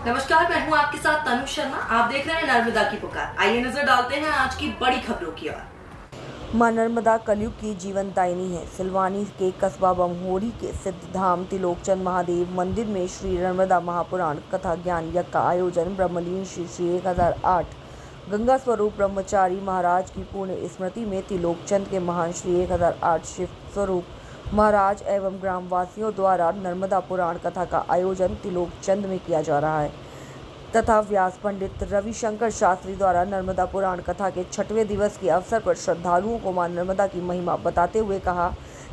नमस्कार, मैं हूं आपके साथ तनु शर्मा। आप देख रहे हैं नर्मदा की पुकार। आइए नजर डालते हैं आज की बड़ी खबरों की ओर। मां नर्मदा कलयुग की जीवनदायिनी है। सिलवानी के कस्बा बमहोरी के सिद्धधाम त्रिलोकचंद महादेव मंदिर में श्री नर्मदा महापुराण कथा ज्ञान यज्ञ का आयोजन ब्रह्मलीन श्री 1008 गंगा स्वरूप ब्रह्मचारी महाराज की पूर्ण स्मृति में त्रिलोकचंद के महान श्री 1008 शिव स्वरूप महाराज एवं ग्रामवासियों द्वारा नर्मदा पुराण कथा का आयोजन त्रिलोकचंद में किया जा रहा है तथा व्यास पंडित रविशंकर शास्त्री द्वारा नर्मदा पुराण कथा के 6वें दिवस के अवसर पर श्रद्धालुओं को मां नर्मदा की महिमा बताते हुए कहा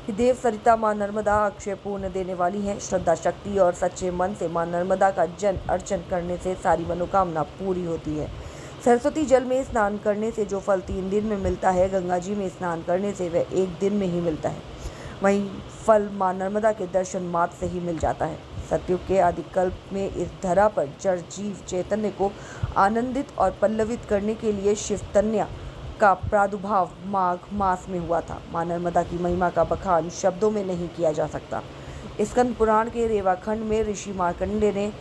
कि देव सरिता मां नर्मदा अक्षय पूर्ण देने वाली हैं। श्रद्धा शक्ति और सच्चे मन से मां नर्मदा का जन अर्चन करने से सारी मनोकामना पूरी होती है। सरस्वती जल में स्नान करने से जो फल 3 दिन में मिलता है, गंगा जी में स्नान करने से वह 1 दिन में ही मिलता है। वहीं फल मां नर्मदा के दर्शन मात्र से ही मिल जाता है। सतयुग के आदिकल्प में इस धरा पर जड़ जीव चैतन्य को आनंदित और पल्लवित करने के लिए शिवतन्या का प्रादुर्भाव माघ मास में हुआ था। मां नर्मदा की महिमा का बखान शब्दों में नहीं किया जा सकता। स्कंद पुराण के रेवाखंड में ऋषि मार्कंडेय ने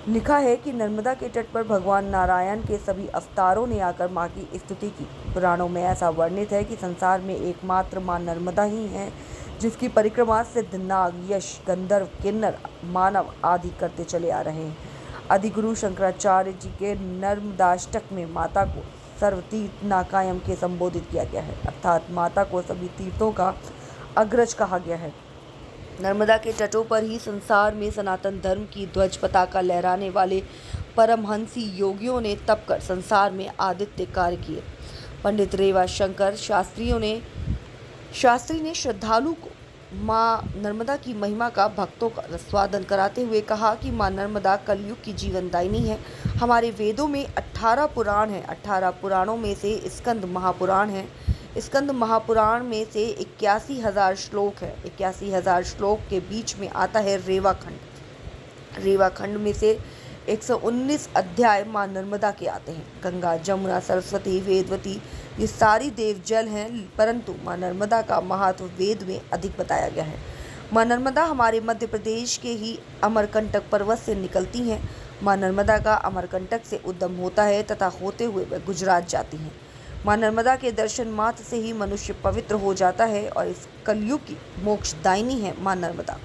लिखा है कि नर्मदा के तट पर भगवान नारायण के सभी अवतारों ने आकर मां की स्तुति की। पुराणों में ऐसा वर्णित है कि संसार में एकमात्र मां नर्मदा ही है जिसकी परिक्रमा सिद्ध, नाग, यश, गंधर्व, किन्नर, मानव आदि करते चले आ रहे हैं। आदिगुरु शंकराचार्य जी के नर्मदाष्टक में माता को सर्वतीर्थ नाकायम के संबोधित किया गया है, अर्थात माता को सभी तीर्थों का अग्रज कहा गया है। नर्मदा के तटों पर ही संसार में सनातन धर्म की ध्वज पताका लहराने वाले परमहंसी योगियों ने तप कर संसार में आदित्य कार्य किए। पंडित रेवाशंकर शास्त्री ने श्रद्धालु को मां नर्मदा की महिमा का भक्तों का रसवादन कराते हुए कहा कि मां नर्मदा कलयुग की जीवनदायिनी है। हमारे वेदों में 18 पुराण हैं। 18 पुराणों में से स्कंद महापुराण है। स्कंद महापुराण में से 81,000 श्लोक है। 81,000 श्लोक के बीच में आता है रेवाखंड। रेवाखंड में से 119 अध्याय मां नर्मदा के आते हैं। गंगा, जमुना, सरस्वती, वेदवती ये सारी देव जल हैं, परंतु मां नर्मदा का महत्व वेद में अधिक बताया गया है। मां नर्मदा हमारे मध्य प्रदेश के ही अमरकंटक पर्वत से निकलती हैं। मां नर्मदा का अमरकंटक से उद्गम होता है तथा होते हुए वह गुजरात जाती हैं। मां नर्मदा के दर्शन मात्र से ही मनुष्य पवित्र हो जाता है और इस कलयुग की मोक्षदायिनी है मां नर्मदा।